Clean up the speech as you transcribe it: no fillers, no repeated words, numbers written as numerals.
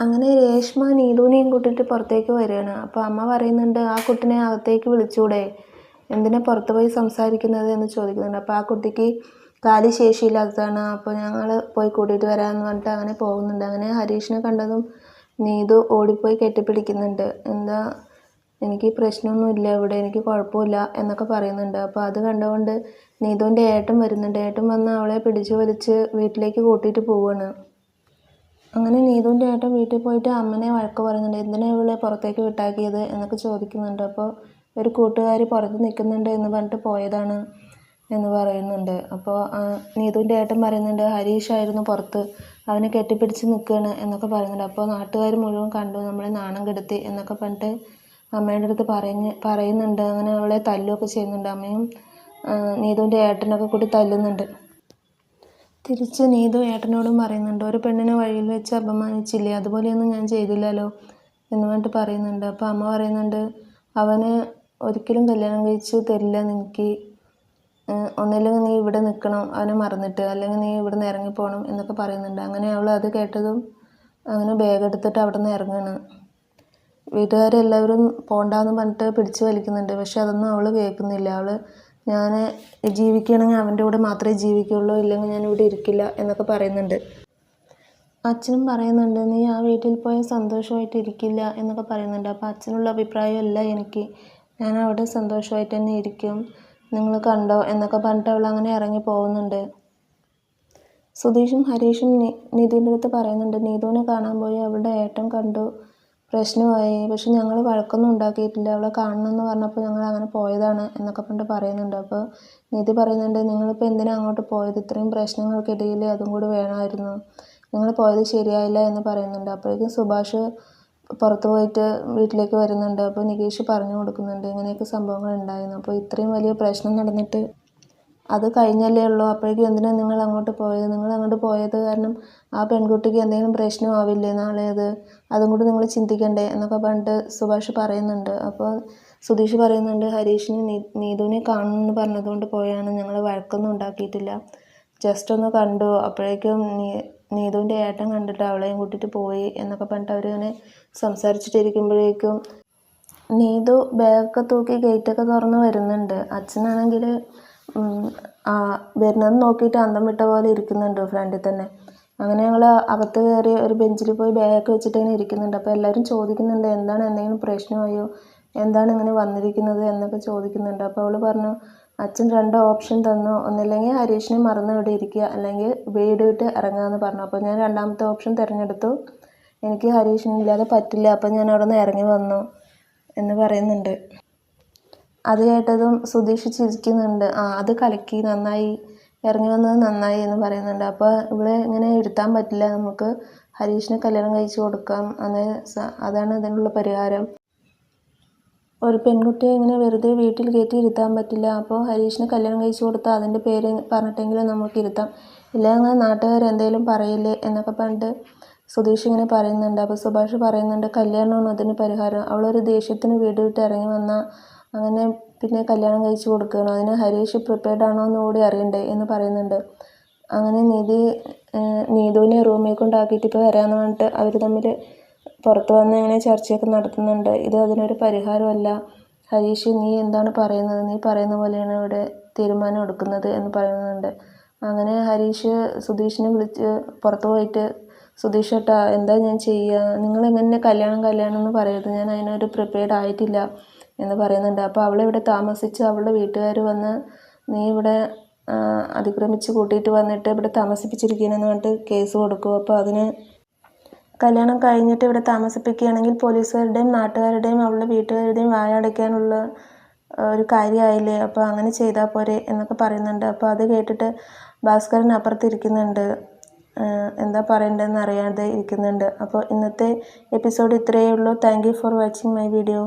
അങ്ങനെ രേഷ്മ നീതുവിനെയും കൂട്ടിയിട്ട് പുറത്തേക്ക് വരികയാണ്. അപ്പോൾ അമ്മ പറയുന്നുണ്ട്, ആ കുട്ടിനെ അകത്തേക്ക് വിളിച്ചൂടെ, എന്തിനാ പുറത്ത് പോയി സംസാരിക്കുന്നത് എന്ന് ചോദിക്കുന്നുണ്ട്. അപ്പോൾ ആ കുട്ടിക്ക് കാല് ശേഷിയില്ലാത്തതാണ്, അപ്പോൾ ഞങ്ങൾ പോയി കൂട്ടിയിട്ട് വരാമെന്ന് പറഞ്ഞിട്ട് അങ്ങനെ പോകുന്നുണ്ട്. അങ്ങനെ ഹരീഷിനെ കണ്ടതും നീതു ഓടിപ്പോയി കെട്ടിപ്പിടിക്കുന്നുണ്ട്. എന്താ, എനിക്ക് പ്രശ്നമൊന്നുമില്ല ഇവിടെ, എനിക്ക് കുഴപ്പമില്ല എന്നൊക്കെ പറയുന്നുണ്ട്. അപ്പോൾ അത് കണ്ടുകൊണ്ട് നീതുവിൻ്റെ ഏട്ടൻ വരുന്നുണ്ട്. ഏട്ടൻ വന്ന് അവളെ പിടിച്ചു വലിച്ച് വീട്ടിലേക്ക് കൂട്ടിയിട്ട് പോവുകയാണ്. അങ്ങനെ നീതുവിൻ്റെ ഏട്ടൻ വീട്ടിൽ പോയിട്ട് അമ്മനെ വഴക്ക് പറയുന്നുണ്ട്. എന്തിനാ ഇവളെ പുറത്തേക്ക് വിട്ടാക്കിയത് എന്നൊക്കെ ചോദിക്കുന്നുണ്ട്. അപ്പോൾ ഒരു കൂട്ടുകാർ പുറത്ത് നിൽക്കുന്നുണ്ട് എന്ന് പറഞ്ഞിട്ട് പോയതാണ് എന്ന് പറയുന്നുണ്ട്. അപ്പോൾ നീതുവിൻ്റെ ഏട്ടൻ പറയുന്നുണ്ട്, ഹരീഷായിരുന്നു പുറത്ത്, അവനെ കെട്ടിപ്പിടിച്ച് നിൽക്കുകയാണ് എന്നൊക്കെ പറയുന്നുണ്ട്. അപ്പോൾ നാട്ടുകാർ മുഴുവൻ കണ്ടു, നമ്മളെ നാണം കെടുത്തി എന്നൊക്കെ പറഞ്ഞിട്ട് അമ്മയുടെ അടുത്ത് പറയുന്നുണ്ട്. അങ്ങനെ അവളെ തല്ലുകയൊക്കെ ചെയ്യുന്നുണ്ട്. അമ്മയും നീതുവിൻ്റെ ഏട്ടനൊക്കെ കൂടി തല്ലുന്നുണ്ട്. തിരിച്ച് നീതു ഏട്ടനോടും പറയുന്നുണ്ട്, ഒരു പെണ്ണിനെ വഴിയിൽ വെച്ച് അപമാനിച്ചില്ലേ, അതുപോലെയൊന്നും ഞാൻ ചെയ്തില്ലല്ലോ എന്ന് പറഞ്ഞിട്ട് പറയുന്നുണ്ട്. അപ്പോൾ അമ്മ പറയുന്നുണ്ട്, അവന് ഒരിക്കലും കല്യാണം കഴിച്ച് തരില്ല നിനക്ക്, ഒന്നില്ലെങ്കിൽ നീ ഇവിടെ നിൽക്കണം അവനെ മറന്നിട്ട്, അല്ലെങ്കിൽ നീ ഇവിടെ നിന്ന് ഇറങ്ങിപ്പോകണം എന്നൊക്കെ പറയുന്നുണ്ട്. അങ്ങനെ അവൾ അത് കേട്ടതും അങ്ങനെ ബാഗ് എടുത്തിട്ട് അവിടെ നിന്ന് ഇറങ്ങുകയാണ്. വീട്ടുകാരെല്ലാവരും പോണ്ടാന്ന് പറഞ്ഞിട്ട് പിടിച്ച് വലിക്കുന്നുണ്ട്. പക്ഷെ അതൊന്നും അവൾ കേൾക്കുന്നില്ല. അവൾ ഞാൻ ജീവിക്കുകയാണെങ്കിൽ അവൻ്റെ കൂടെ മാത്രമേ ജീവിക്കുകയുള്ളൂ, ഇല്ലെങ്കിൽ ഞാൻ ഇവിടെ ഇരിക്കില്ല എന്നൊക്കെ പറയുന്നുണ്ട്. അച്ഛനും പറയുന്നുണ്ട്, നീ ആ വീട്ടിൽ പോയി സന്തോഷമായിട്ട് ഇരിക്കില്ല എന്നൊക്കെ പറയുന്നുണ്ട്. അപ്പോൾ അച്ഛനുള്ള അഭിപ്രായമല്ല എനിക്ക്, ഞാൻ അവിടെ സന്തോഷമായിട്ട് തന്നെ ഇരിക്കും, നിങ്ങൾ കണ്ടോ എന്നൊക്കെ പറഞ്ഞിട്ട് അവൾ അങ്ങനെ ഇറങ്ങി പോകുന്നുണ്ട്. സുധീഷും ഹരീഷും നിധിൻ്റെ അടുത്ത് പറയുന്നുണ്ട്, നീതുവിനെ കാണാൻ പോയി, അവളുടെ ഏട്ടൻ കണ്ടു, പ്രശ്നമായി, പക്ഷെ ഞങ്ങൾ വഴക്കൊന്നും ഉണ്ടാക്കിയിട്ടില്ല, അവളെ കാണണമെന്ന് പറഞ്ഞപ്പോൾ ഞങ്ങൾ അങ്ങനെ പോയതാണ് എന്നൊക്കെ പറഞ്ഞിട്ട് പറയുന്നുണ്ട്. അപ്പോൾ നിധി പറയുന്നുണ്ട്, നിങ്ങളിപ്പോൾ എന്തിനാണ് അങ്ങോട്ട് പോയത്, ഇത്രയും പ്രശ്നങ്ങൾക്കിടയിൽ അതും കൂടി വേണമായിരുന്നു, നിങ്ങൾ പോയത് ശരിയായില്ല എന്ന് പറയുന്നുണ്ട്. അപ്പോഴേക്കും സുഭാഷ് പുറത്ത് പോയിട്ട് വീട്ടിലേക്ക് വരുന്നുണ്ട്. അപ്പോൾ നികേഷ് പറഞ്ഞു കൊടുക്കുന്നുണ്ട്, ഇങ്ങനെയൊക്കെ സംഭവങ്ങൾ ഉണ്ടായിരുന്നു, അപ്പോൾ ഇത്രയും വലിയ പ്രശ്നം നടന്നിട്ട് അത് കഴിഞ്ഞല്ലേ ഉള്ളൂ, അപ്പോഴേക്കും എന്തിനാണ് നിങ്ങൾ അങ്ങോട്ട് പോയത്, നിങ്ങൾ അങ്ങോട്ട് പോയത് കാരണം ആ പെൺകുട്ടിക്ക് എന്തെങ്കിലും പ്രശ്നമാവില്ലേ നാളെ, അതും കൂടി നിങ്ങൾ ചിന്തിക്കണ്ടേ എന്നൊക്കെ പറഞ്ഞിട്ട് സുഭാഷ് പറയുന്നുണ്ട്. അപ്പോൾ സുധീഷ് പറയുന്നുണ്ട്, ഹരീഷിന് നീതുവിനെ കാണണമെന്ന് പറഞ്ഞതുകൊണ്ട് പോയാണ്, ഞങ്ങൾ വഴക്കൊന്നും ഉണ്ടാക്കിയിട്ടില്ല, ജസ്റ്റ് ഒന്ന് കണ്ടു, അപ്പോഴേക്കും നീതുവിൻ്റെ ഏട്ടൻ കണ്ടിട്ട് അവളെയും കൂട്ടിയിട്ട് പോയി എന്നൊക്കെ പറഞ്ഞിട്ട് അവരിങ്ങനെ സംസാരിച്ചിട്ടിരിക്കുമ്പോഴേക്കും നീതു ബാഗൊക്കെ തൂക്കി ഗേറ്റൊക്കെ തുറന്ന് വരുന്നുണ്ട്. അച്ഛനാണെങ്കിൽ വരുന്നത് നോക്കിയിട്ട് അന്തം വിട്ട പോലെ ഇരിക്കുന്നുണ്ട് ഫ്രണ്ടിൽ തന്നെ. അങ്ങനെ ഞങ്ങൾ അകത്ത് കയറി ഒരു ബെഞ്ചിൽ പോയി ബാഗൊക്കെ വെച്ചിട്ട് ഇങ്ങനെ ഇരിക്കുന്നുണ്ട്. അപ്പോൾ എല്ലാവരും ചോദിക്കുന്നുണ്ട്, എന്താണ്, എന്തെങ്കിലും പ്രശ്നമായോ, എന്താണ് ഇങ്ങനെ വന്നിരിക്കുന്നത് എന്നൊക്കെ ചോദിക്കുന്നുണ്ട്. അപ്പോൾ അവൾ പറഞ്ഞു, അച്ഛൻ 2 ഓപ്ഷൻ തന്നു, ഒന്നില്ലെങ്കിൽ ഹരീഷിനെ മറന്ന് ഇവിടെ ഇരിക്കുക, അല്ലെങ്കിൽ വീട് വിട്ട് ഇറങ്ങുകയെന്ന് പറഞ്ഞു. അപ്പോൾ ഞാൻ 2ാമത്തെ ഓപ്ഷൻ തിരഞ്ഞെടുത്തു, എനിക്ക് ഹരീഷിനില്ലാതെ പറ്റില്ല, അപ്പോൾ ഞാൻ അവിടെ നിന്ന് ഇറങ്ങി വന്നു എന്ന് പറയുന്നുണ്ട്. അത് കേട്ടതും സുധീഷ് ചിരിക്കുന്നുണ്ട്, അത് കലക്കി, നന്നായി, ഇറങ്ങി വന്നത് നന്നായി എന്ന് പറയുന്നുണ്ട്. അപ്പോൾ ഇവിടെ ഇങ്ങനെ ഇരുത്താൻ പറ്റില്ല, നമുക്ക് ഹരീഷിനെ കല്യാണം കഴിച്ച് കൊടുക്കാം, അതാണ് അതിനുള്ള പരിഹാരം, ഒരു പെൺകുട്ടിയെ ഇങ്ങനെ വെറുതെ വീട്ടിൽ കയറ്റി ഇരുത്താൻ പറ്റില്ല, അപ്പോൾ ഹരീഷിനെ കല്യാണം കഴിച്ച് കൊടുത്താൽ അതിൻ്റെ പേര് പറഞ്ഞിട്ടെങ്കിലും നമുക്ക് ഇരുത്താം, ഇല്ലെങ്കിൽ നാട്ടുകാർ എന്തെങ്കിലും പറയില്ലേ എന്നൊക്കെ പറഞ്ഞിട്ട് സുധീഷ് ഇങ്ങനെ പറയുന്നുണ്ട്. അപ്പോൾ സുഭാഷ് പറയുന്നുണ്ട്, കല്യാണമാണ് അതിന് പരിഹാരം, അവളൊരു ദേഷ്യത്തിന് വീട് വിട്ട് ഇറങ്ങി വന്നാൽ അങ്ങനെ പിന്നെ കല്യാണം കഴിച്ച് കൊടുക്കുകയാണ്, അതിന് ഹരീഷ് പ്രിപ്പയർഡ് ആണോ എന്ന് കൂടി അറിയണ്ടേ എന്ന് പറയുന്നുണ്ട്. അങ്ങനെ നീതുവിനെ റൂമിൽ കൊണ്ടാക്കിയിട്ട് ഇപ്പോൾ വരാമെന്ന് പറഞ്ഞിട്ട് അവർ തമ്മിൽ പുറത്ത് വന്ന് ഇങ്ങനെ ചർച്ചയൊക്കെ നടത്തുന്നുണ്ട്. ഇത് അതിനൊരു പരിഹാരമല്ല, ഹരീഷ് നീ എന്താണ് പറയുന്നത്, നീ പറയുന്ന പോലെയാണ് ഇവിടെ തീരുമാനം എടുക്കുന്നത് എന്ന് പറയുന്നുണ്ട്. അങ്ങനെ ഹരീഷ് സുധീഷിനെ വിളിച്ച് പുറത്ത് പോയിട്ട്, സുധീഷ് ഏട്ടാ എന്താ ഞാൻ ചെയ്യുക, നിങ്ങളെങ്ങനെ കല്യാണം എന്ന് പറയരുത്, ഞാൻ അതിനൊരു പ്രിപ്പയർഡ് ആയിട്ടില്ല എന്ന് പറയുന്നുണ്ട്. അപ്പോൾ അവളിവിടെ താമസിച്ച് അവളുടെ വീട്ടുകാർ വന്ന് നീ ഇവിടെ അതിക്രമിച്ച് കൂട്ടിയിട്ട് വന്നിട്ട് ഇവിടെ താമസിപ്പിച്ചിരിക്കുകയെന്ന് പറഞ്ഞിട്ട് കേസ് കൊടുക്കും. അപ്പോൾ അതിന് കല്യാണം കഴിഞ്ഞിട്ട് ഇവിടെ താമസിപ്പിക്കുകയാണെങ്കിൽ പോലീസുകാരുടെയും നാട്ടുകാരുടെയും അവളുടെ വീട്ടുകാരുടെയും വായടയ്ക്കാനുള്ള ഒരു കാര്യമായില്ലേ, അപ്പോൾ അങ്ങനെ ചെയ്താൽ പോരെ എന്നൊക്കെ പറയുന്നുണ്ട്. അപ്പോൾ അത് കേട്ടിട്ട് ഭാസ്കരൻ അപ്പുറത്തിരിക്കുന്നുണ്ട്, എന്താ പറയേണ്ടതെന്ന് അറിയാതെ ഇരിക്കുന്നുണ്ട്. അപ്പോൾ ഇന്നത്തെ എപ്പിസോഡ് ഇത്രയേ ഉള്ളൂ. Thank you for watching my video.